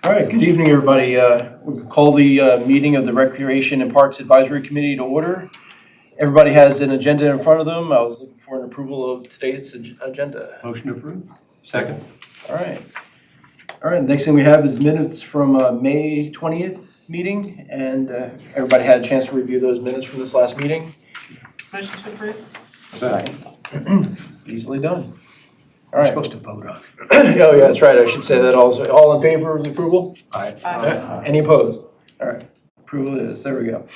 All right, good evening, everybody. We'll call the meeting of the Recreation and Parks Advisory Committee to order. Everybody has an agenda in front of them. I was looking for an approval of today's agenda. Motion to approve. Second. All right. All right, next thing we have is minutes from May 20th meeting, and everybody had a chance to review those minutes from this last meeting. Motion to approve? Second. Easily done. All We're right. supposed to vote on it. Oh, yeah, that's right. I should say that also. All in favor of the approval? Aye. Any opposed? All right, approval it is. There we go.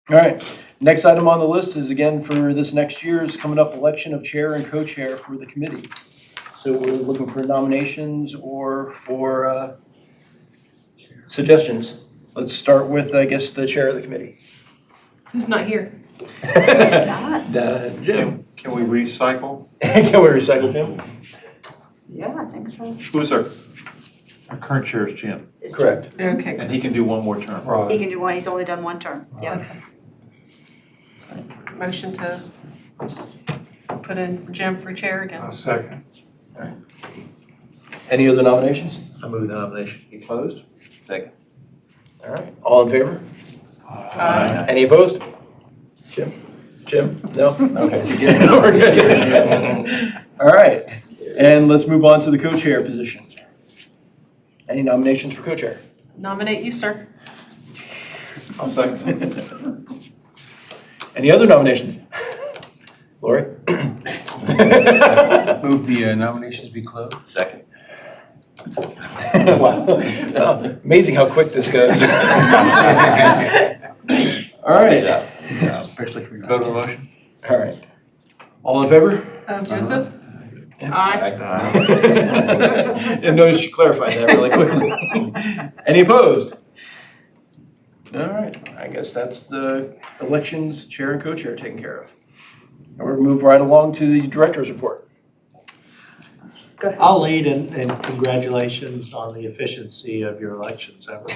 All right, next item on the list is again for this next year's coming up election of chair and co-chair for the committee. So we're looking for nominations or for suggestions. Let's start with, I guess, the chair of the committee. Who's not here? Jim. Can we recycle? Can we recycle Jim? Yeah, I think so. Who's our current chair is Jim, Correct. Okay. and he can do one more term. He can do one, he's only done one term, yeah. Okay. Motion to put in Jim for chair again. Second. Any other nominations? I move the nomination be closed. Second. All right, all in favor? Aye. Any opposed? Jim? No? Okay. We're good. All right, and let's move on to the co-chair position. Any nominations for co-chair? Nominate you, sir. I'll second. Any other nominations? Lori? Move the nominations be closed. Second. Wow. Oh, amazing how quick this goes. All right. Especially for your. Vote on the motion? All right. All in favor? Joseph? Aye. And notice you clarified that really quickly. Any opposed? All right, I guess that's the elections chair and co-chair taken care of. And we're gonna move right along to the director's report. Go ahead. I'll lead and congratulations on the efficiency of your elections. That was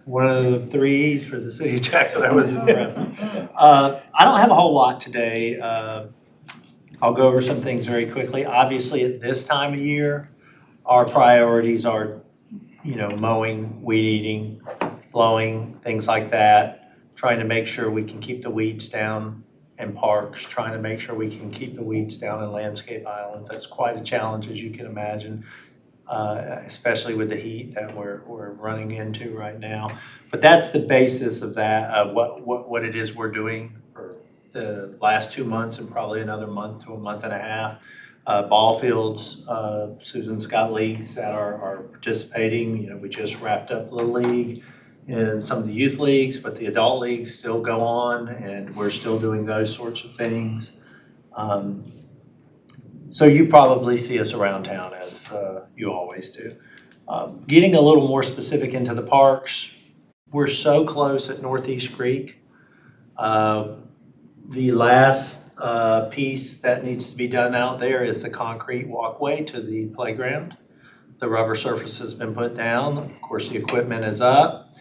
one of the 3 E's for the city of Jacksonville. That was impressive. I don't have a whole lot today. I'll go over some things very quickly. Obviously, at this time of year, our priorities are, mowing, weed eating, blowing, things like that, trying to make sure we can keep the weeds down in parks, trying to make sure we can keep the weeds down in landscape islands. That's quite a challenge, as you can imagine, especially with the heat that we're running into right now. But that's the basis of that, of what it is we're doing for the last 2 months and probably another month to a month and a half. Ball fields, Susan's got leagues that are participating. We just wrapped up Little League and some of the youth leagues, but the adult leagues still go on, and we're still doing those sorts of things. So you probably see us around town as you always do. Getting a little more specific into the parks, we're so close at Northeast Creek. The last piece that needs to be done out there is the concrete walkway to the playground. The rubber surface has been put down. Of course, the equipment is up.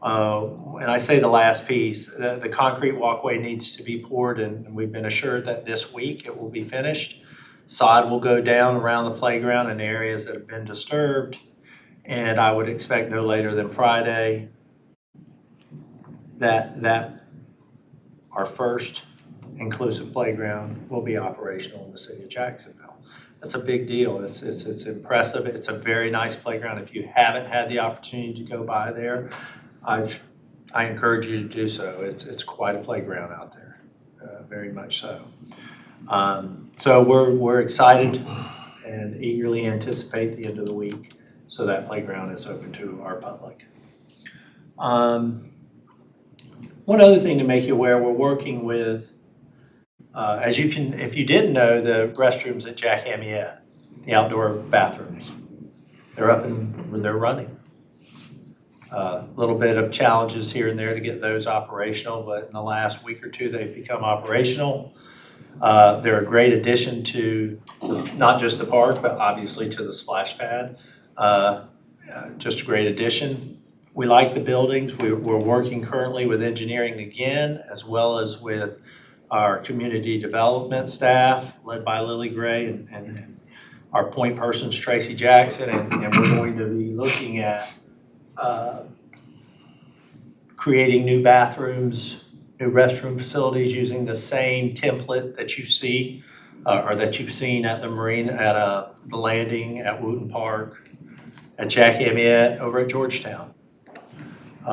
And I say the last piece, the concrete walkway needs to be poured, and we've been assured that this week it will be finished. Sod will go down around the playground in areas that have been disturbed, and I would expect no later than Friday that our first inclusive playground will be operational in the city of Jacksonville. That's a big deal. It's impressive. It's a very nice playground. If you haven't had the opportunity to go by there, I encourage you to do so. It's quite a playground out there, very much so. So we're excited and eagerly anticipate the end of the week so that playground is open to our public. One other thing to make you aware, we're working with, if you didn't know, the restrooms at Jack Amyette, the outdoor bathrooms, they're up and they're running. A little bit of challenges here and there to get those operational, but in the last week or two, they've become operational. They're a great addition to not just the park, but obviously to the splash pad. Just a great addition. We like the buildings. We're working currently with engineering again, as well as with our community development staff, led by Lily Gray and Our point person's Tracy Jackson, and we're going to be looking at creating new bathrooms, new restroom facilities using the same template that you see or that you've seen at the marina, at the landing, at Wooten Park, at Jack Amyette, over at Georgetown.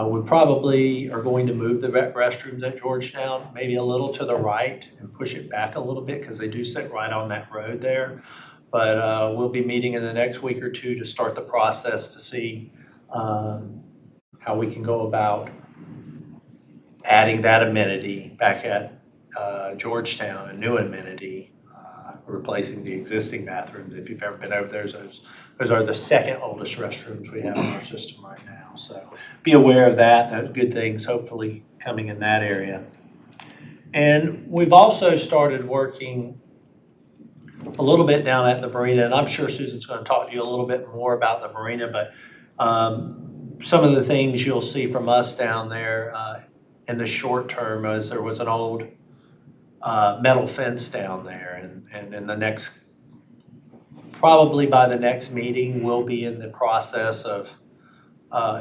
We probably are going to move the restrooms at Georgetown maybe a little to the right and push it back a little bit because they do sit right on that road there. But we'll be meeting in the next week or two to start the process to see how we can go about adding that amenity back at Georgetown, a new amenity, replacing the existing bathrooms. If you've ever been over there, those are the second oldest restrooms we have in our system right now. So be aware of that. Those good things hopefully coming in that area. And we've also started working a little bit down at the marina, and I'm sure Susan's going to talk to you a little bit more about the marina, but some of the things you'll see from us down there in the short term is there was an old metal fence down there, and in the next, probably by the next meeting, we'll be in the process of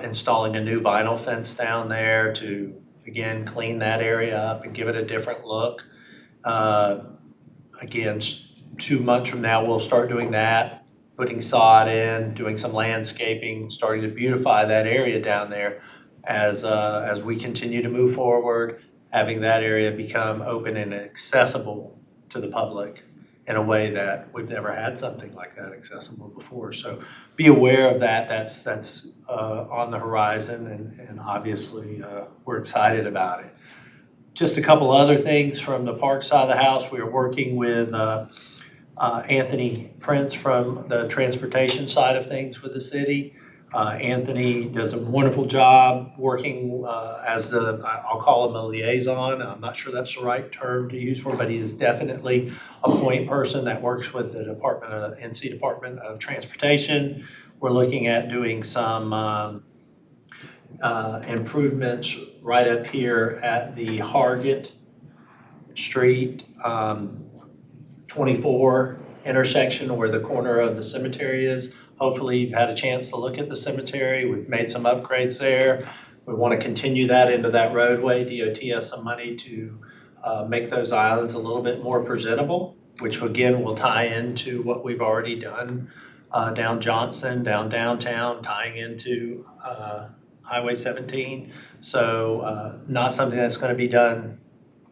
installing a new vinyl fence down there to, again, clean that area up and give it a different look. Again, 2 months from now, we'll start doing that, putting sod in, doing some landscaping, starting to beautify that area down there as we continue to move forward, having that area become open and accessible to the public in a way that we've never had something like that accessible before. So be aware of that. That's on the horizon, and obviously we're excited about it. Just a couple other things from the park side of the house. We are working with Anthony Prince from the transportation side of things with the city. Anthony does a wonderful job working as I'll call him a liaison. I'm not sure that's the right term to use for him, but he is definitely a point person that works with the NC Department of Transportation. We're looking at doing some improvements right up here at the Hargett Street 24 intersection where the corner of the cemetery is. Hopefully you've had a chance to look at the cemetery. We've made some upgrades there. We want to continue that into that roadway. DOT has some money to make those islands a little bit more presentable, which again will tie into what we've already done down Johnson, down downtown, tying into Highway 17. So not something that's going to be done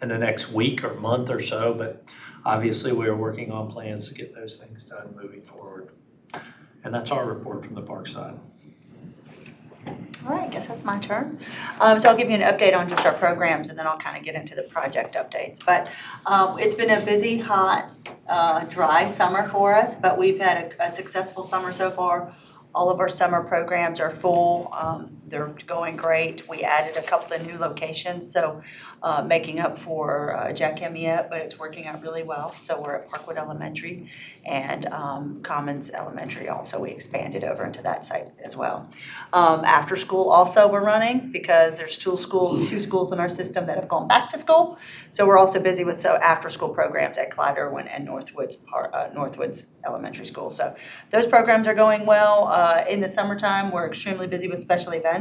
in the next week or month or so, but obviously we are working on plans to get those things done moving forward. And that's our report from the park side. All right, I guess that's my turn. So I'll give you an update on just our programs, and then I'll kind of get into the project updates. But it's been a busy, hot, dry summer for us, but we've had a successful summer so far. All of our summer programs are full. They're going great. We added a couple of new locations, so making up for Jack Amyette, but it's working out really well. So we're at Parkwood Elementary and Commons Elementary also. We expanded over into that site as well. After school also we're running because there's two schools in our system that have gone back to school. So we're also busy with after school programs at Clyde Irwin and Northwoods Elementary School. So those programs are going well. In the summertime, we're extremely busy with special events.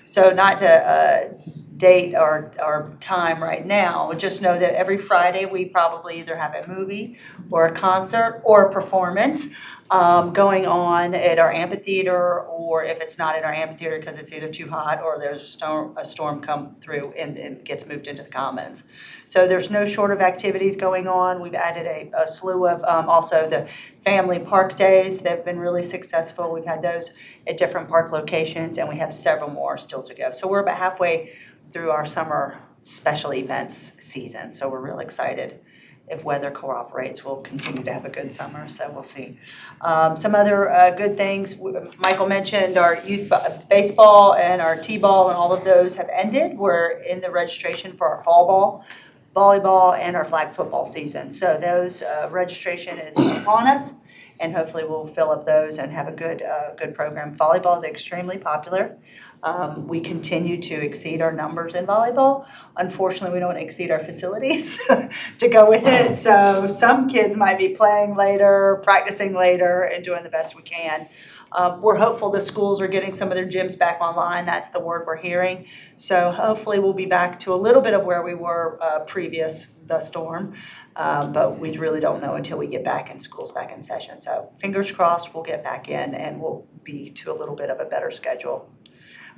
So not to date our time right now, just know that every Friday we probably either have a movie or a concert or a performance going on at our amphitheater, or if it's not at our amphitheater because it's either too hot or there's a storm come through and it gets moved into the commons. So there's no short of activities going on. We've added a slew of also the family park days. They've been really successful. We've had those at different park locations, and we have several more still to go. So we're about halfway through our summer special events season. So we're real excited. If weather cooperates, we'll continue to have a good summer, so we'll see. Some other good things, Michael mentioned our youth baseball and our t-ball, and all of those have ended. We're in the registration for our fall ball, volleyball, and our flag football season. So those registration is upon us, and hopefully we'll fill up those and have a good program. Volleyball is extremely popular. We continue to exceed our numbers in volleyball. Unfortunately, we don't exceed our facilities to go with it. So some kids might be playing later, practicing later, and doing the best we can. We're hopeful the schools are getting some of their gyms back online. That's the word we're hearing. So hopefully we'll be back to a little bit of where we were previous the storm. But we really don't know until we get back in schools back in session. So fingers crossed we'll get back in and we'll be to a little bit of a better schedule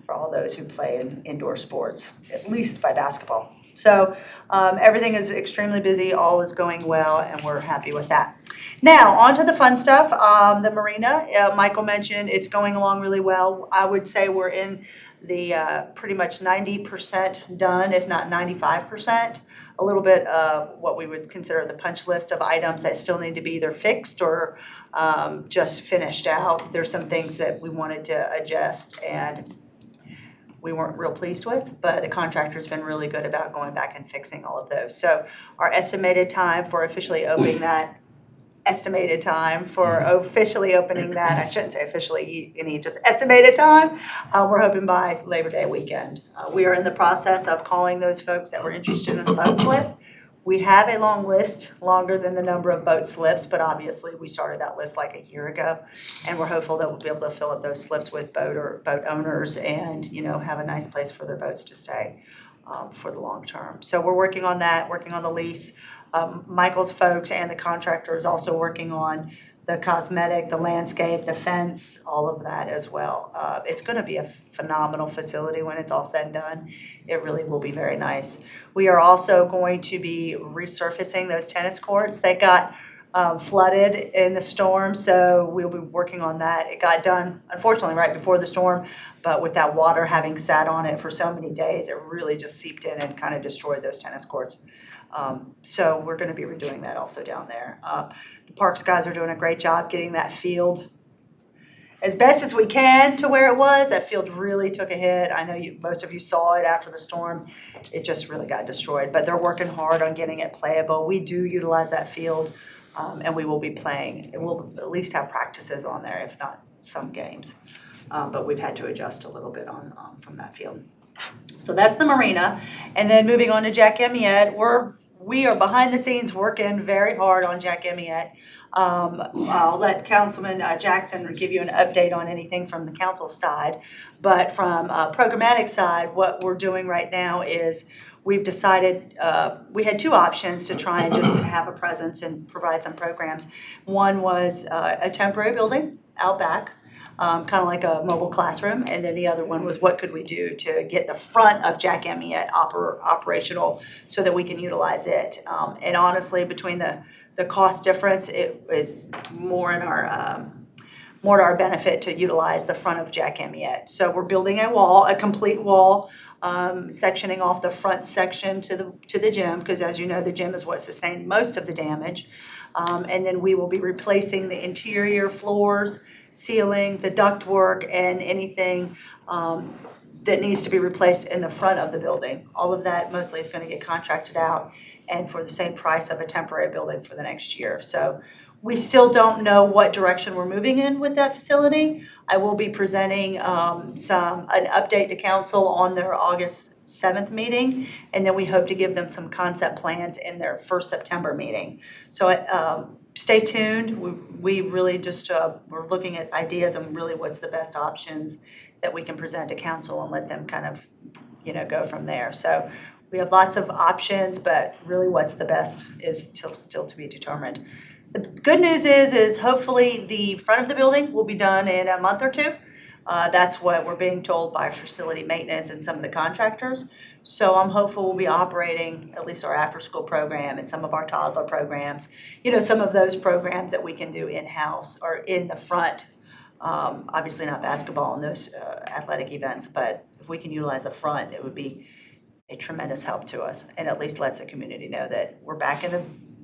for all those who play in indoor sports, at least by basketball. So everything is extremely busy, all is going well, and we're happy with that. Now, on to the fun stuff. The marina, Michael mentioned it's going along really well. I would say we're in the pretty much 90% done, if not 95%. A little bit of what we would consider the punch list of items that still need to be either fixed or just finished out. There's some things that we wanted to adjust and we weren't real pleased with, but the contractor's been really good about going back and fixing all of those. So our estimated time for officially opening that, I shouldn't say officially, any just estimated time, we're hoping by Labor Day weekend. We are in the process of calling those folks that were interested in a boat slip. We have a long list, longer than the number of boat slips, but obviously we started that list like a year ago. And we're hopeful that we'll be able to fill up those slips with boat owners and, have a nice place for their boats to stay for the long term. So we're working on that, working on the lease. Michael's folks and the contractor is also working on the cosmetic, the landscape, the fence, all of that as well. It's going to be a phenomenal facility when it's all said and done. It really will be very nice. We are also going to be resurfacing those tennis courts. They got flooded in the storm, so we'll be working on that. It got done, unfortunately, right before the storm, but with that water having sat on it for so many days, it really just seeped in and kind of destroyed those tennis courts. So we're going to be redoing that also down there. The Parks guys are doing a great job getting that field as best as we can to where it was. That field really took a hit. I know most of you saw it after the storm. It just really got destroyed, but they're working hard on getting it playable. We do utilize that field, and we will be playing. We'll at least have practices on there, if not some games. But we've had to adjust a little bit on from that field. So that's the marina. And then moving on to Jack Emiette, we are behind the scenes working very hard on Jack Emiette. I'll let Councilman Jackson give you an update on anything from the council side. But from a programmatic side, what we're doing right now is we've decided, we had two options to try and just have a presence and provide some programs. One was a temporary building out back. Kind of like a mobile classroom, and then the other one was what could we do to get the front of Jack Emiette operational so that we can utilize it. And honestly, between the cost difference, it was more to our benefit to utilize the front of Jack Emiette. So we're building a complete wall, sectioning off the front section to the gym, because as you know, the gym is what sustained most of the damage. And then we will be replacing the interior floors, ceiling, the ductwork, and anything that needs to be replaced in the front of the building. All of that mostly is going to get contracted out and for the same price of a temporary building for the next year. So we still don't know what direction we're moving in with that facility. I will be presenting an update to council on their August 7th meeting, and then we hope to give them some concept plans in their first September meeting. So stay tuned. We really just, we're looking at ideas and really what's the best options that we can present to council and let them kind of, go from there. So we have lots of options, but really what's the best is still to be determined. The good news is hopefully the front of the building will be done in a month or two. That's what we're being told by facility maintenance and some of the contractors. So I'm hopeful we'll be operating at least our after-school program and some of our toddler programs. Some of those programs that we can do in-house or in the front. Obviously not basketball and those athletic events, but if we can utilize the front, it would be a tremendous help to us, and at least lets the community know that we're back in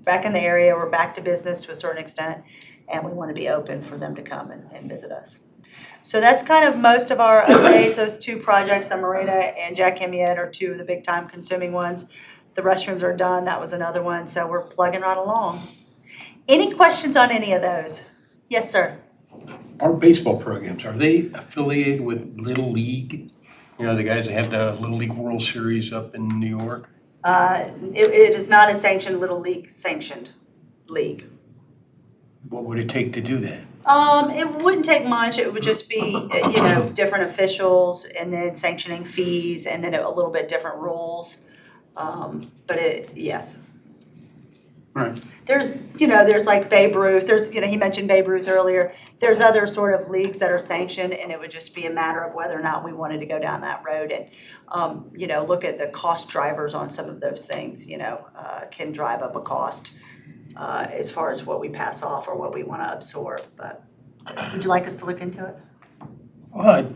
the area, we're back to business to a certain extent, and we want to be open for them to come and visit us. So that's kind of most of our updates. Those two projects, the marina and Jack Emiette, are two of the big time consuming ones. The restrooms are done. That was another one. So we're plugging right along. Any questions on any of those? Yes, sir. Our baseball programs, are they affiliated with Little League? You know, the guys that have the Little League World Series up in New York? It is not a sanctioned Little League sanctioned league. What would it take to do that? It wouldn't take much. It would just be, different officials and then sanctioning fees and then a little bit different rules. Yes. Right. There's like Babe Ruth, he mentioned Babe Ruth earlier. There's other sort of leagues that are sanctioned and it would just be a matter of whether or not we wanted to go down that road and, look at the cost drivers on some of those things, can drive up a cost as far as what we pass off or what we want to absorb. But would you like us to look into it? Well, I'd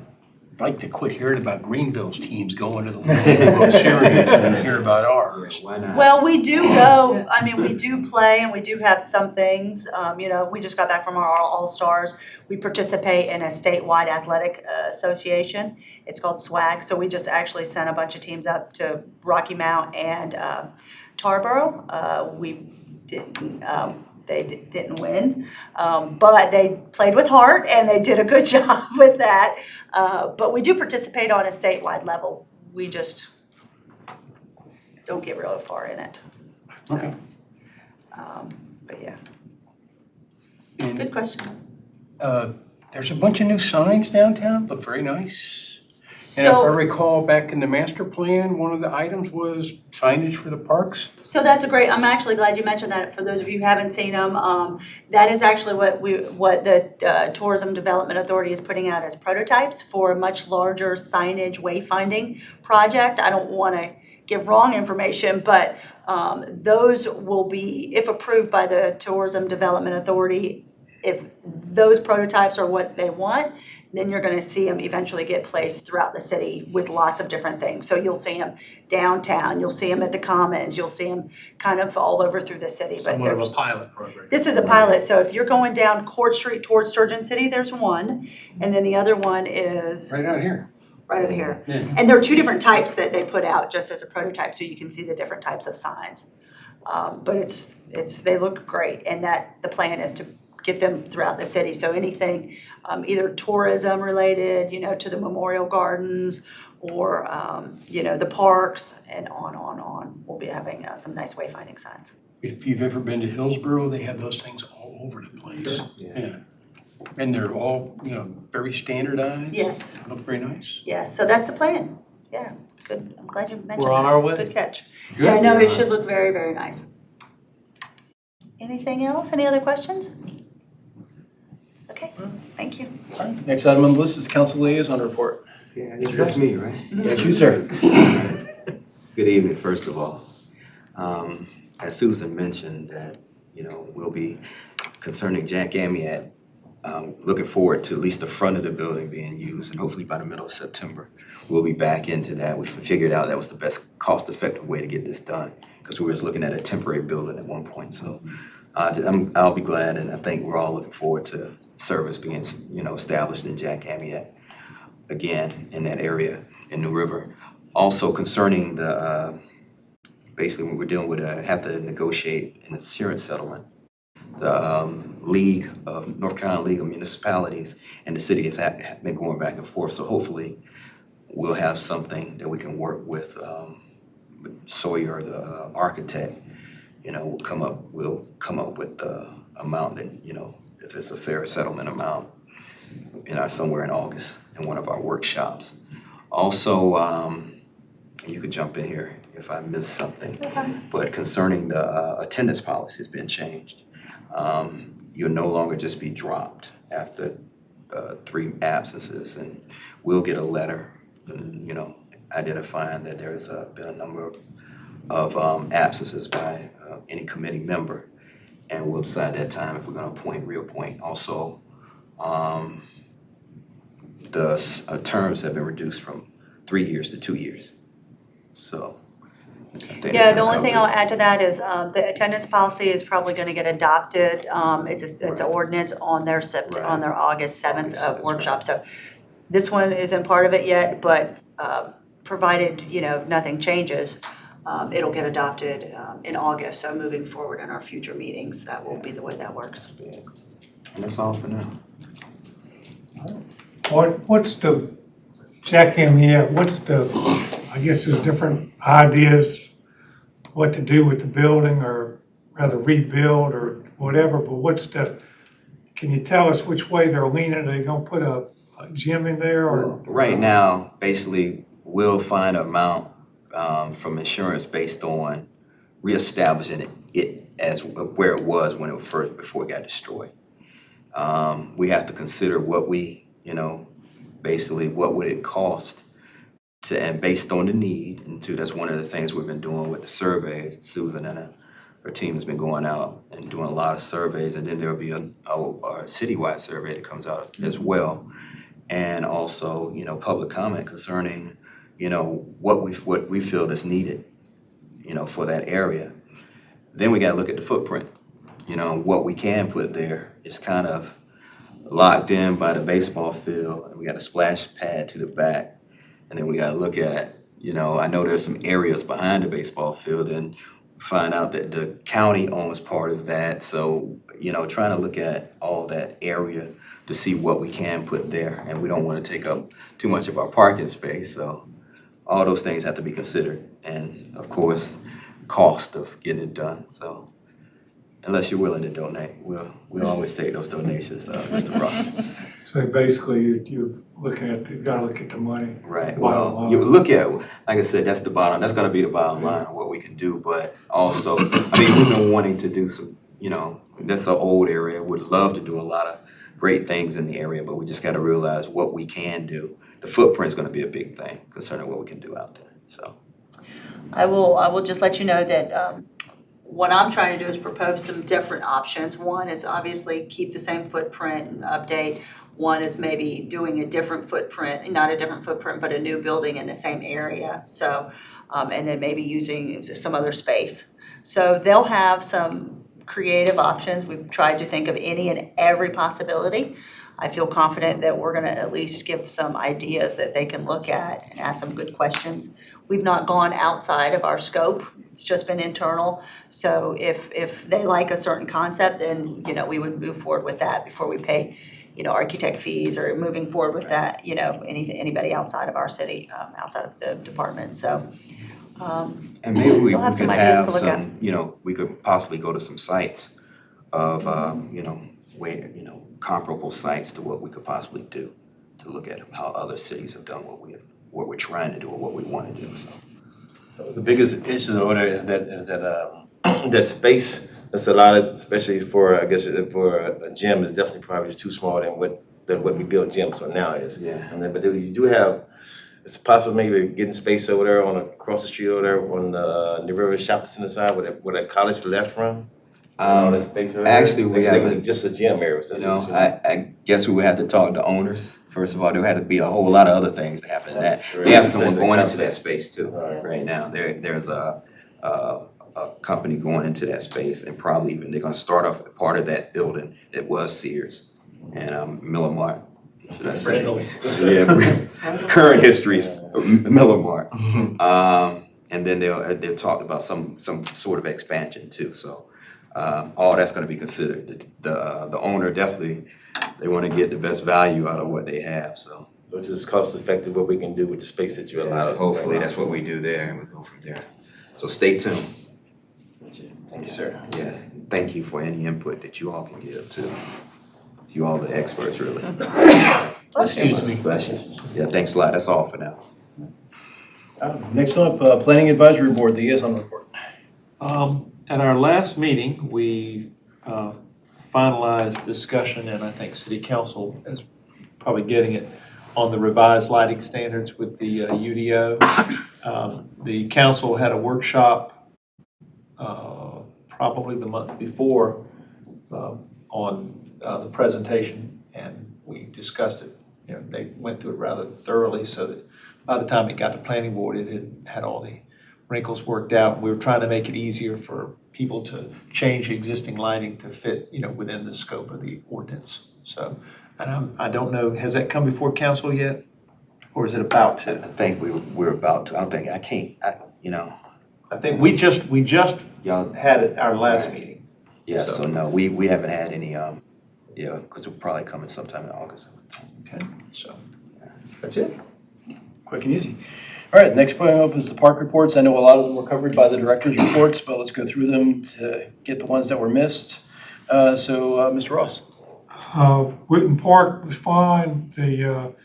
like to quit hearing about Greenville's teams going to the Little League World Series and hear about ours. Why not? Well, we do go, we do play and we do have some things. We just got back from our All-Stars. We participate in a statewide athletic association. It's called SWAG. So we just actually sent a bunch of teams up to Rocky Mount and Tarboro. They didn't win, but they played with heart and they did a good job with that. But we do participate on a statewide level. We just don't get real far in it. So, Okay. but yeah, And, good question. there's a bunch of new signs downtown, look very nice. And if I So, recall, back in the master plan, one of the items was signage for the parks. so that's I'm actually glad you mentioned that. For those of you who haven't seen them, that is actually what the Tourism Development Authority is putting out as prototypes for a much larger signage wayfinding project. I don't want to give wrong information, but those will be, if approved by the Tourism Development Authority, if those prototypes are what they want, then you're going to see them eventually get placed throughout the city with lots of different things. So you'll see them downtown, you'll see them at the Commons, you'll see them kind of all over through the city. But Somewhat of a there's, pilot program. this is a pilot, so if you're going down Court Street towards Sturgeon City, there's one, and then the other one is Right out here. right over here. Yeah. And there are two different types that they put out just as a prototype, so you can see the different types of signs. But they look great, and that the plan is to get them throughout the city. So anything, either tourism related, to the memorial gardens or, the parks and on. We'll be having some nice wayfinding signs. If you've ever been to Hillsborough, they have those things all over the place. Yeah. And they're all, very standardized. Yes, Look very nice. yes. So that's the plan. Yeah, good. I'm glad you mentioned that. We're on our way. Good catch. Good. Yeah, no, it should look very, very nice. Anything else? Any other questions? Okay, thank you. Next item on the list is council liaison report. Yeah, I guess that's me, right? That's you, sir. Good evening, first of all. As Susan mentioned that, we'll be concerning Jack Amiat, looking forward to at least the front of the building being used, and hopefully by the middle of September, we'll be back into that. We figured out that was the best cost-effective way to get this done, because we were just looking at a temporary building at one point. So I'll be glad, and I think we're all looking forward to service being, established in Jack Amiat again in that area in New River. Also concerning basically when we're dealing with have to negotiate an insurance settlement. The North Carolina League of Municipalities and the city has been going back and forth. So hopefully we'll have something that we can work with Sawyer, the architect. We'll come up with the amount that, if it's a fair settlement amount, somewhere in August in one of our workshops. Also, you could jump in here if I missed something, but concerning the attendance policy has been changed. You'll no longer just be dropped after 3 absences, and we'll get a letter, identifying that there has been a number of absences by any committee member, and we'll decide that time if we're going to reappoint. Also, the terms have been reduced from 3 years to 2 years. So. Yeah, the only thing I'll add to that is the attendance policy is probably going to get adopted. It's an ordinance on their on their August 7th workshop. So this one isn't part of it yet, but provided nothing changes, it'll get adopted in August. So moving forward in our future meetings, that will be the way that works. And that's all for now. What's the, Jacksonville, what's the, I guess there's different ideas what to do with the building or rather rebuild or whatever, but what's the, can you tell us which way they're leaning? Are they gonna put a gym in there or? Well, right now, basically, we'll find an amount from insurance based on reestablishing it as where it was when it first, before it got destroyed. We have to consider what we, basically what would it cost to, and based on the need, and too, that's one of the things we've been doing with the surveys. Susan and her team has been going out and doing a lot of surveys, and then there'll be a citywide survey that comes out as well. And also, public comment concerning, what we feel that's needed, for that area. Then we gotta look at the footprint. What we can put there is kind of locked in by the baseball field, and we got a splash pad to the back. And then we gotta look at, I know there's some areas behind the baseball field, and find out that the county owns part of that. So, trying to look at all that area to see what we can put there. And we don't wanna take up too much of our parking space, so all those things have to be considered. And of course, cost of getting it done, so. Unless you're willing to donate, we'll always take those donations, Mr. Brock. So basically you're looking at, you gotta look at the money. Right, Bottom well, line. you look at, like I said, that's gonna be the bottom line of what we can do, but also, we've been wanting to do some, that's an old area, would love to do a lot of great things in the area, but we just gotta realize what we can do. The footprint's gonna be a big thing concerning what we can do out there, so. I will just let you know that what I'm trying to do is propose some different options. One is obviously keep the same footprint and update. One is maybe doing a different footprint, not a different footprint, but a new building in the same area. So, and then maybe using some other space. So they'll have some creative options. We've tried to think of any and every possibility. I feel confident that we're gonna at least give some ideas that they can look at and ask some good questions. We've not gone outside of our scope. It's just been internal. So if they like a certain concept, then, we would move forward with that before we pay, architect fees or moving forward with that, anybody outside of our city, outside of the department. So, And maybe we We'll have could some ideas have to look some, we could possibly go to some sites of, where, comparable sites to what we could possibly do, to look at how other cities have done what we're trying to do or what we want to do, so. The biggest issue over there is that that space that's allotted, especially for, I guess, for a gym, is definitely probably too small than what we build gyms on now is. Yeah. And then, but you do have, it's possible maybe getting space over there across the street over there on the River Shopping Center side where that college left from. All that space over there. Actually, we That would be haven't, just a gym area. So it's just, I guess we would have to talk to owners. First of all, there had to be a whole lot of other things that happen to that. We have someone going into that space too, right now. There's a company going into that space, and probably even, they're gonna start off part of that building that was Sears and Miller Mart, should I say? Yeah, current histories of Miller Mart. And then they'll talk about some sort of expansion too, so. All that's gonna be considered. The owner definitely, they wanna get the best value out of what they have, so. So it's just cost effective what we can do with the space that you allow. Hopefully, that's what we do there, and we go from there. So stay tuned. Thank you, sir. Yeah, thank you for any input that you all can give to you all the experts, really. Excuse me. Bless you. Yeah, thanks a lot. That's all for now. Next up, Planning Advisory Board, the liaison report. At our last meeting, we finalized discussion, and I think City Council is probably getting it, on the revised lighting standards with the UDO. The council had a workshop probably the month before on the presentation, and we discussed it. They went through it rather thoroughly, so that by the time it got to planning board, it had all the wrinkles worked out. We were trying to make it easier for people to change existing lighting to fit, within the scope of the ordinance. So, and I don't know, has that come before council yet? Or is it about I to? think we're about to, I think We just y'all, had it our last meeting. yeah, so no, we haven't had any, yeah, because we're probably coming sometime in August. Okay, so, that's it. Quick and easy. All right, next point up is the park reports. I know a lot of them were covered by the director's reports, but let's go through them to get the ones that were missed. Mr. Ross. Witten Park was fine, the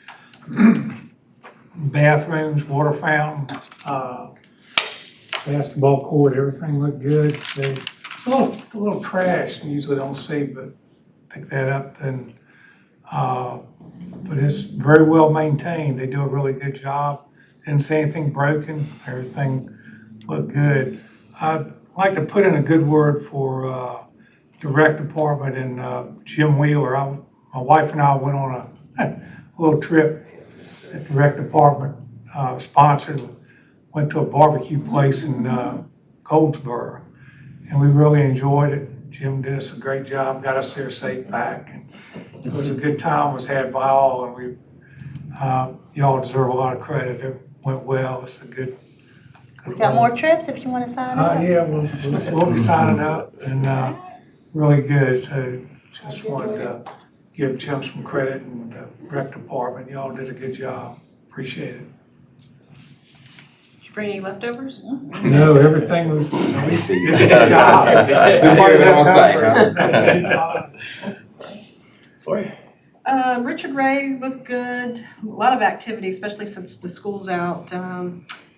bathrooms, water fountain, basketball court, everything looked good. They, a little trash, you usually don't see, but pick that up and, but it's very well maintained. They do a really good job. Didn't see anything broken, everything looked good. I'd like to put in a good word for, the rec department and, Jim Wheeler. My wife and I went on a little trip that the rec department sponsored, went to a barbecue place in Goldsboro, and we really enjoyed it. Jim did us a great job, got us there safe back, and it was a good time, was had by all, and we, y'all deserve a lot of credit. It went well. It's a good. We got more trips if you want to sign up. Yeah, we'll be signing up, and really good. So just wanted to give Jim some credit and the rec department. Y'all did a good job. Appreciate it. Did you bring any leftovers? No, everything was. Let me see. Good job. Everybody on site, huh? Sorry. Richard Ray looked good. A lot of activity, especially since the school's out.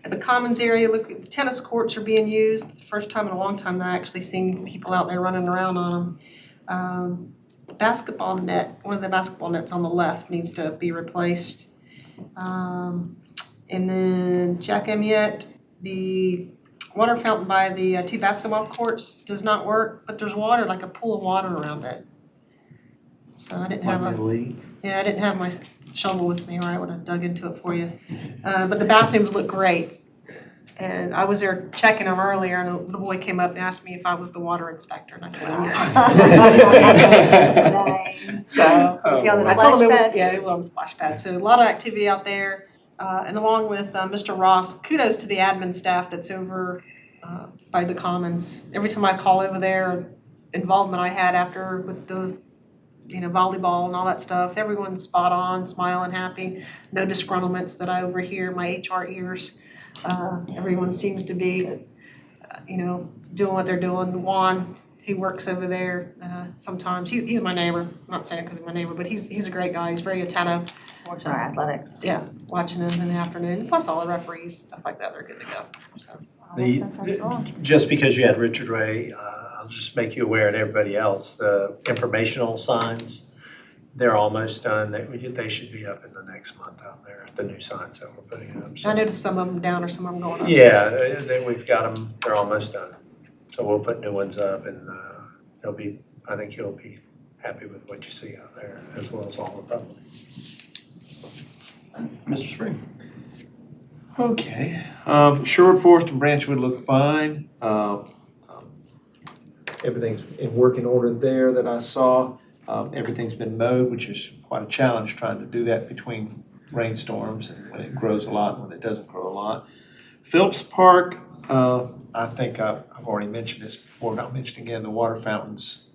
At the Commons area, look, the tennis courts are being used. It's the first time in a long time that I actually seen people out there running around on them. The basketball net, one of the basketball nets on the left needs to be replaced. And then Jack Amiette, the water fountain by the two basketball courts does not work, but there's water, like a pool of water around it. So I didn't have I didn't have my shovel with me, or I would have dug into it for you. But the bathrooms look great. And I was there checking them earlier, and a little boy came up and asked me if I was the water inspector, and I told him yes. Nice. So Is he on the I told splash him, pad? yeah, he was on the splash pad. So a lot of activity out there. And along with Mr. Ross, kudos to the admin staff that's over by the Commons. Every time I call over there, involvement I had after with the volleyball and all that stuff, everyone's spot on, smiling, happy. No disgruntlements that I overhear in my HR ears. Everyone seems to be, doing what they're doing. Juan, he works over there sometimes. He's my neighbor. I'm not saying it because he's my neighbor, but he's a great guy. He's very attentive. Watching our athletics. Yeah, watching him in the afternoon. Plus all the referees, stuff like that, they're good to go. So. That's all. Just because you had Richard Ray, I'll just make you aware and everybody else, the informational signs, they're almost done. They should be up in the next month out there, the new signs that we're putting up. So. I noticed some of them down or some of them going up. Yeah, we've got them, they're almost done. So we'll put new ones up, and I think you'll be happy with what you see out there, as well as all the public. Mr. Spring. Okay, Sherwood Forest and Branchwood look fine. Everything's in working order there that I saw. Everything's been mowed, which is quite a challenge trying to do that between rainstorms and when it grows a lot and when it doesn't grow a lot. Phillips Park, I think I've already mentioned this before, but I'll mention again, the water fountains.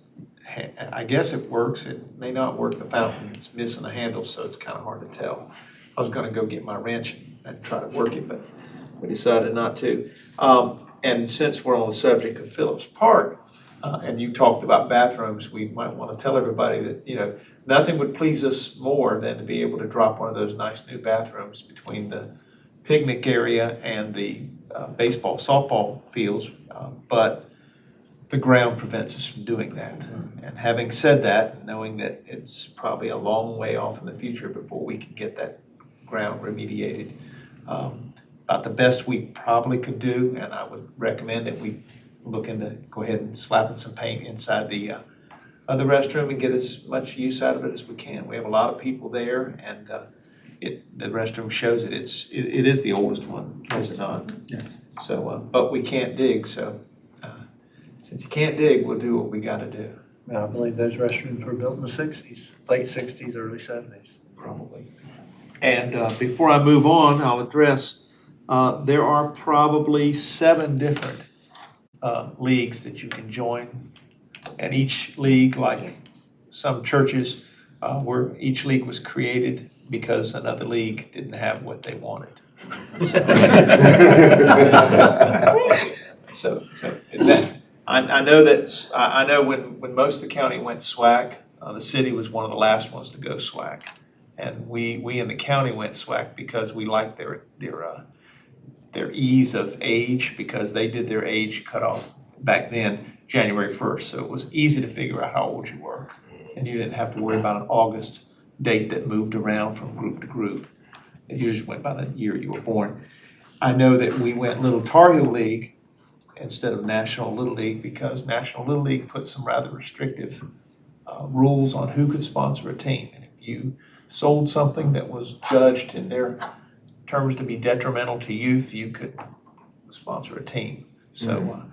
I guess it works, it may not work, the fountain's missing a handle, so it's kind of hard to tell. I was gonna go get my wrench and try to work it, but we decided not to. And since we're on the subject of Phillips Park, and you talked about bathrooms, we might want to tell everybody that, nothing would please us more than to be able to drop one of those nice new bathrooms between the picnic area and the baseball, softball fields, but the ground prevents us from doing that. And having said that, knowing that it's probably a long way off in the future before we can get that ground remediated, about the best we probably could do, and I would recommend that we look into go ahead and slapping some paint inside the restroom and get as much use out of it as we can. We have a lot of people there, and the restroom shows it. It is the oldest one, is it not? Yes. So, but we can't dig, so since you can't dig, we'll do what we got to do. I believe those restrooms were built in the 60s, late 60s, early 70s. Probably. And before I move on, I'll address, there are probably 7 different leagues that you can join. And each league, like some churches where each league was created because another league didn't have what they wanted. So that, I know that, I know when most of the county went SWAC, the city was one of the last ones to go SWAC. And we in the county went SWAC because we liked their ease of age, because they did their age cutoff back then, January 1st. So it was easy to figure out how old you were. And you didn't have to worry about an August date that moved around from group to group. You just went by the year you were born. I know that we went Little Tar Heel League instead of National Little League because National Little League put some rather restrictive rules on who could sponsor a team. And if you sold something that was judged in their terms to be detrimental to youth, you could sponsor a team. So,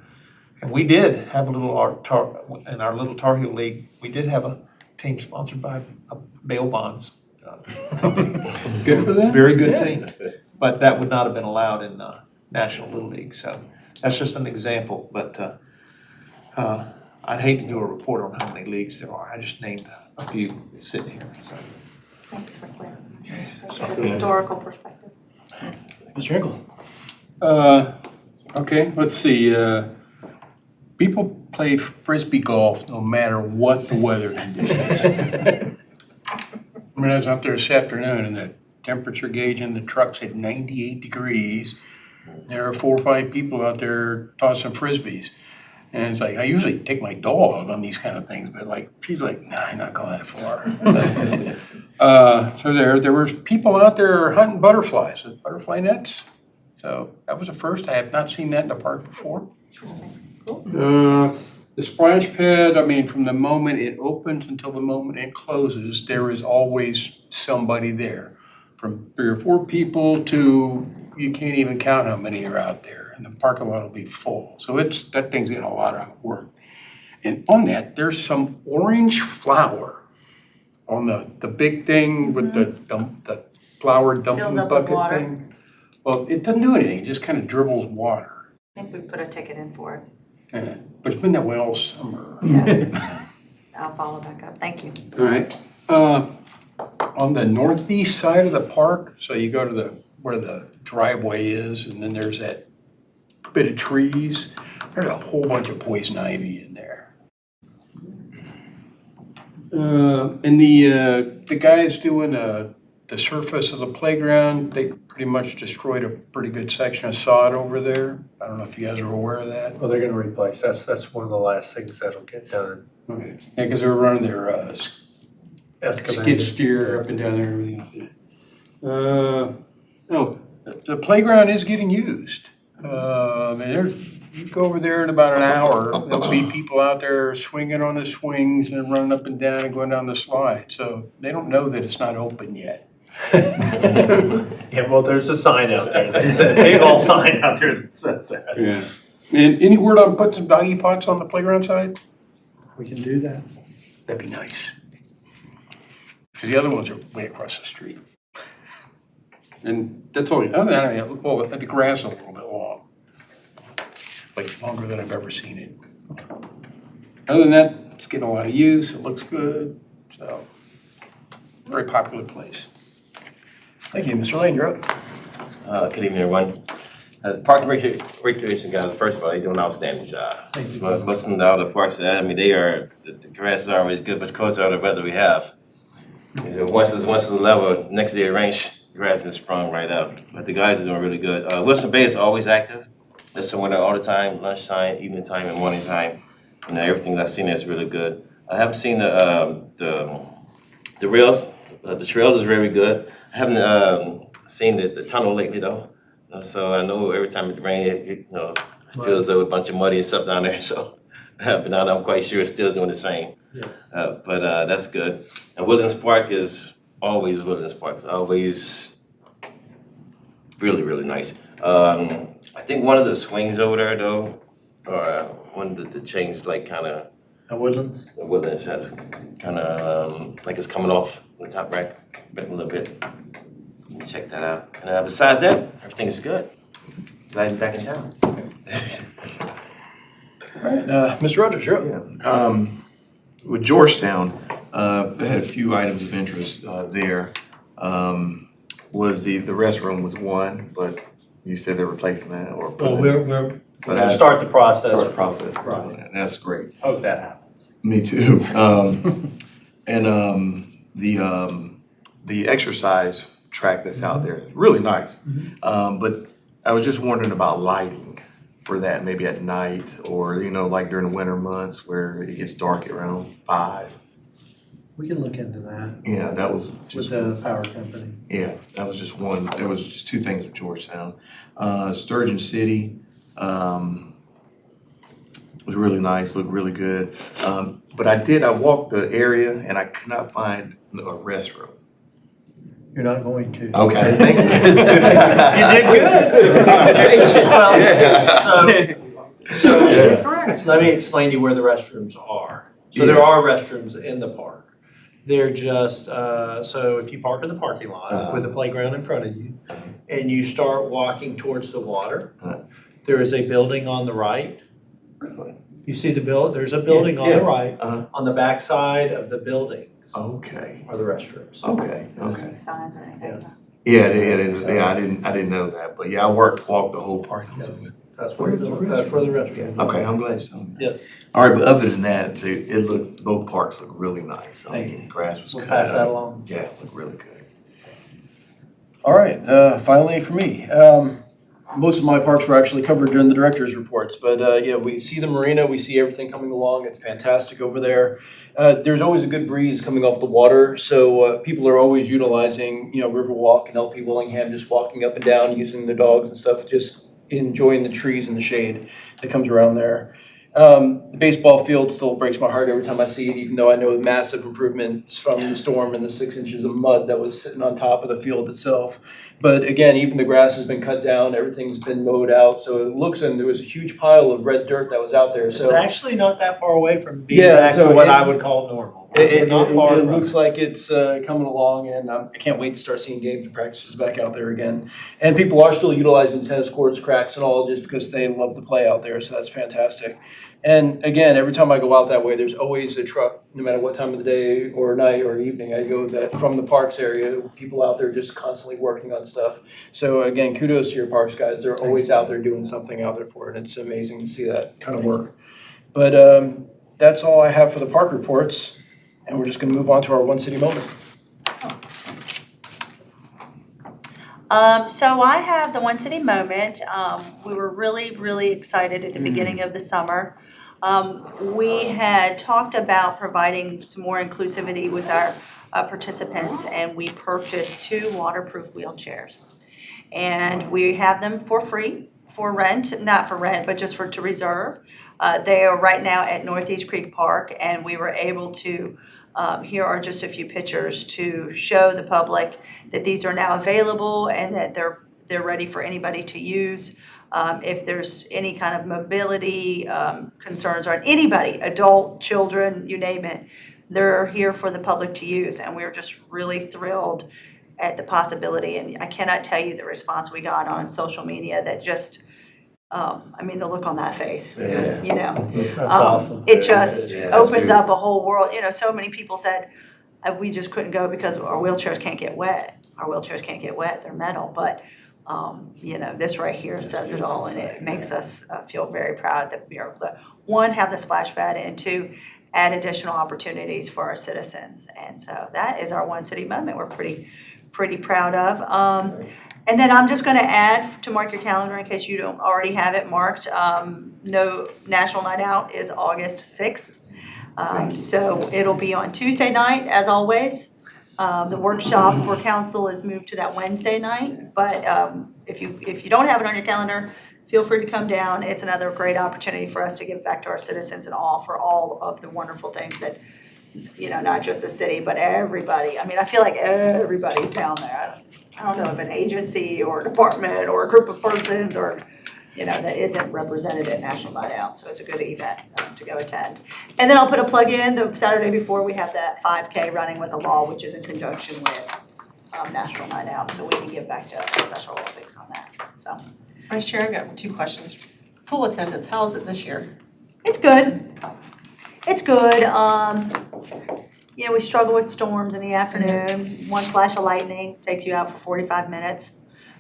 and we did have in our Little Tar Heel League, we did have a team sponsored by a bail bonds company. Good for them. Very good team. But that would not have been allowed in National Little League. So that's just an example. But I'd hate to do a report on how many leagues there are. I just named a few sitting here. So. Thanks for clarifying. From a historical perspective. Mr. Hinkle? Okay, let's see. People play frisbee golf no matter what the weather conditions. I mean, I was out there this afternoon and the temperature gauge in the truck's at 98 degrees. There are 4 or 5 people out there tossing frisbees. And it's like, I usually take my dog on these kind of things, but like, she's like, nah, I'm not going that far. So there were people out there hunting butterflies with butterfly nets. So that was a first. I have not seen that in the park before. The splash pad, I mean, from the moment it opens until the moment it closes, there is always somebody there. From 3 or 4 people to, you can't even count how many are out there. And the parking lot will be full. So that thing's getting a lot of work. And on that, there's some orange flour on the big thing with the flour Fills dumping up with bucket water. thing. Well, it doesn't do anything, it just kind of dribbles water. I think we put a ticket in for it. Yeah, but it's been that way all summer. I'll follow back up. Thank you. All right. On the northeast side of the park, so you go to where the driveway is, and then there's that bit of trees. There's a whole bunch of poison ivy in there. And the guys doing the surface of the playground, they pretty much destroyed a pretty good section of sod over there. I don't know if you guys are aware of that. Well, they're gonna replace, that's one of the last things that'll get done. Okay. Yeah, because they were running their skid steer up and down there and everything. No, the playground is getting used. I mean, you go over there in about an hour, there'll be people out there swinging on the swings and running up and down and going down the slide. So they don't know that it's not open yet. Yeah, well, there's a sign out there, that's a big old sign out there that says that. Yeah. And any word on putting some doggy pots on the playground side? We can do that. That'd be nice. Because the other ones are way across the street. And that's all, other than that, well, the grass is a little bit long. Like longer than I've ever seen it. Other than that, it's getting a lot of use, it looks good, so, very popular place. Thank you. Mr. Lane, you're up. Good evening, everyone. Park and Recreation guys, first of all, they do an outstanding job. But listening to all the parks, I mean, the grass is always good, but of course, all the weather we have. Once it's level, next day it rains, grass is sprung right up. But the guys are doing really good. Wilson Bay is always active. There's someone there all the time, lunchtime, evening time, and morning time. And everything that I've seen there is really good. I haven't seen the rails. The trail is very good. I haven't seen the tunnel lately though. So I know every time it rains, it feels though a bunch of muddy and stuff down there. So, but now I'm quite sure it's still doing the same. Yes. But that's good. And Woodlands Park is always Woodlands Park. It's always really, really nice. I think one of the swings over there though, or one of the chains like kind of. Woodlands? Woodlands has kind of like it's coming off the top rack a little bit. Check that out. And besides that, everything's good. Glad to be back in town. All right, Mr. Rogers, you're up. With Georgetown, They had a few items of interest there. Was the restroom was one, but you said they're replacing that or. Well, we'll But start the process. Start the process. Right. That's great. Hope that happens. Me too. And the exercise track that's out there is really nice. But I was just wondering about lighting for that, maybe at night or, you know, like during the winter months where it gets dark around 5. We can look into that Yeah, that was with just, the power company. yeah, that was just one. There was just 2 things with Georgetown. Sturgeon City was really nice, looked really good. But I walked the area and I could not find a restroom. You're not going to. Okay, I didn't think so. You did good. So Yeah. Correct. let me explain to you where the restrooms are. So Yeah. there are restrooms in the park. They're just, so if you park in the parking lot with the playground in front of you and you start walking towards the water, there is a building on the right. Really? You see there's a building on the Yeah. right. Uh-huh. On the back side of the buildings Okay, are the restrooms. okay. Signs or anything? Yes, Yeah, I didn't know that, but yeah, I walked the whole park. yes. That's where the restroom. Okay, I'm glad you told me that. Yes, All right, but other than that, both parks look really nice. I Thank mean, grass was we'll cut pass that up. along. Yeah, it looked really good. All right, finally for me. Most of my parks were actually covered during the director's reports, but yeah, we see the marina, we see everything coming along. It's fantastic over there. There's always a good breeze coming off the water, so people are always utilizing, you know, Riverwalk and LP Willingham, just walking up and down, using the dogs and stuff, just enjoying the trees and the shade that comes around there. The baseball field still breaks my heart every time I see it, even though I know the massive improvements from the storm and the 6 inches of mud that was sitting on top of the field itself. But again, even the grass has been cut down, everything's been mowed out, so it looks, and there was a huge pile of red dirt that was out there, It's so. actually not that far away from being Yeah, back to so what it- I would call normal. It Not far from. looks like it's coming along, and I can't wait to start seeing games and practices back out there again. And people are still utilizing tennis courts, cracks and all, just because they love to play out there, so that's fantastic. And again, every time I go out that way, there's always a truck, no matter what time of the day or night or evening I go, that from the parks area, people out there just constantly working on stuff. So again, kudos to your parks guys. They're always out there doing something out there for it, and it's amazing to see that kind of work. But that's all I have for the park reports, and we're just going to move on to our One City Moment. So I have the One City Moment. We were really, really excited at the beginning of the summer. We had talked about providing some more inclusivity with our participants, and we purchased 2 waterproof wheelchairs. And we have them for free, for rent, not for rent, but just to reserve. They are right now at Northeast Creek Park, and we were able to, here are just a few pictures to show the public that these are now available and that they're ready for anybody to use. If there's any kind of mobility concerns or anybody, adult, children, you name it, they're here for the public to use. And we're just really thrilled at the possibility. And I cannot tell you the response we got on social media that just, I mean, the look on that face, Yeah. you know. That's awesome. It just Yeah, that's opens beautiful. up a whole world. You know, so many people said, we just couldn't go because our wheelchairs can't get wet. Our wheelchairs can't get wet, they're metal, but, you know, this right here says it all, and it makes us feel very proud that we are able to, 1, have the splash pad, and 2, add additional opportunities for our citizens. And so that is our One City Moment we're pretty proud of. And then I'm just gonna add, to mark your calendar in case you don't already have it marked, no, National Night Out is August 6th. So it'll be on Tuesday night, as always. The workshop for council is moved to that Wednesday night, but if you don't have it on your calendar, feel free to come down. It's another great opportunity for us to give back to our citizens and for all of the wonderful things that, you know, not just the city, but everybody. I mean, I feel like everybody's down there. I don't know if an agency or a department or a group of persons or, you know, that isn't represented at National Night Out. So it's a good event to go attend. And then I'll put a plug in, the Saturday before we have that 5K Running with the Law, which is in conjunction with National Night Out. So we can give back to Special Olympics on that, so. Vice Chair, I've got 2 questions. Full attendance, how is it this year? It's good. It's good. we struggle with storms in the afternoon. One flash of lightning takes you out for 45 minutes.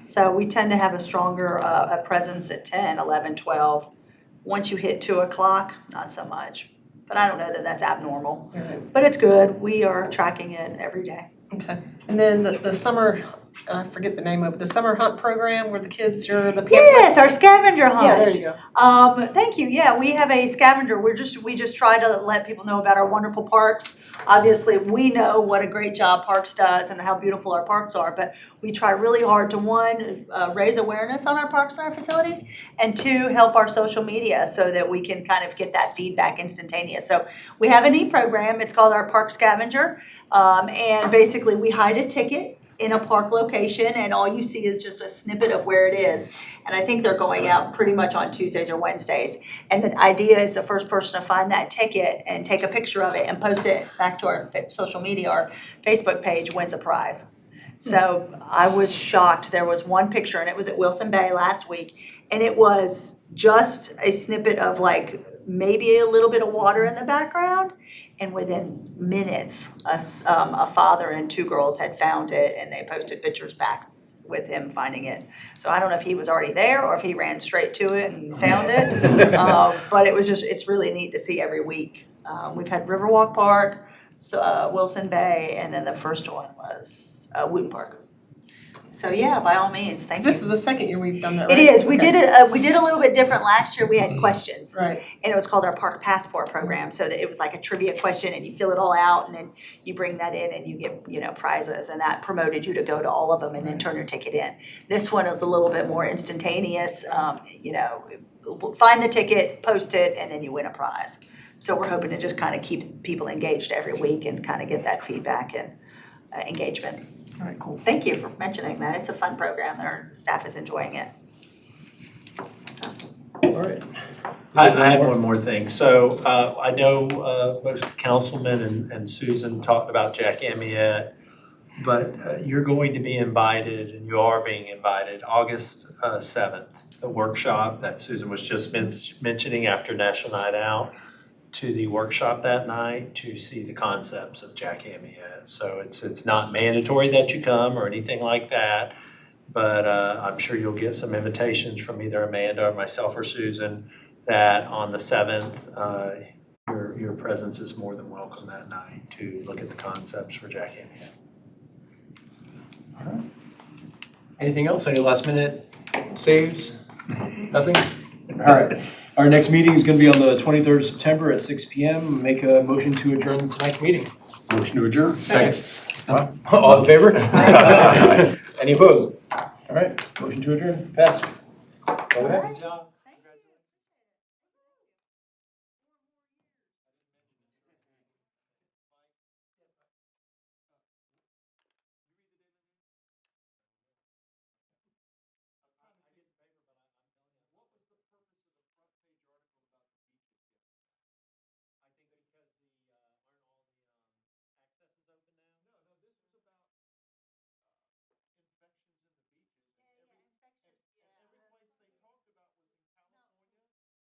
So we tend to have a stronger a presence at 10, 11, 12. Once you hit 2 o'clock, not so much. But I don't know that that's abnormal. Right. But it's good. We are tracking it every day. Okay. And then the summer, I forget the name of it, the summer hunt program where the kids are the pamphlets. Yes, our scavenger hunt. Yeah, there you go. Thank you. Yeah, we have a scavenger. We just try to let people know about our wonderful parks. Obviously, we know what a great job Parks does and how beautiful our parks are, but we try really hard to, one, raise awareness on our parks and our facilities, and two, help our social media so that we can kind of get that feedback instantaneous. So we have an e-program. It's called our Park Scavenger, and basically we hide a ticket in a park location, and all you see is just a snippet of where it is. And I think they're going out pretty much on Tuesdays or Wednesdays. And the idea is the first person to find that ticket and take a picture of it and post it back to our social media, our Facebook page, wins a prize. So I was shocked. There was one picture, and it was at Wilson Bay last week, and it was just a snippet of like maybe a little bit of water in the background. And within minutes, a father and 2 girls had found it, and they posted pictures back with him finding it. So I don't know if he was already there or if he ran straight to it and found it. But it was it's really neat to see every week. We've had Riverwalk Park, so Wilson Bay, and then the first one was Wooten Park. So yeah, by all means, thank you. This is the second year we've done that, It right? is. We Okay. did it. We did a little bit different last year. We had questions. Right. And it was called our Park Passport program, so that it was like a trivia question, and you fill it all out, and then you bring that in, and you get prizes, and that promoted you to go to all of them and then turn your ticket in. This one is a little bit more instantaneous. Find the ticket, post it, and then you win a prize. So we're hoping to just kind of keep people engaged every week and kind of get that feedback and engagement. All right, cool. Thank you for mentioning that. It's a fun program. Our staff is enjoying it. All right. I had one more thing. So I know both Councilman and Susan talked about Jack Amiette, but you're going to be invited, and you are being invited, August 7th, the workshop that Susan was just mentioning after National Night Out, to the workshop that night to see the concepts of Jack Amiette. So it's not mandatory that you come or anything like that, but I'm sure you'll get some invitations from either Amanda or myself or Susan that on the 7th, your presence is more than welcome that night to look at the concepts for Jack Amiette. All right. Anything else? Any last minute saves? Nothing? All right. Our next meeting is going to be on the 23rd of September at 6 p.m. Make a motion to adjourn tonight's meeting. Motion to adjourn. Second. All in favor? Any opposed? All right. Motion to adjourn. Pass. All right. Good job.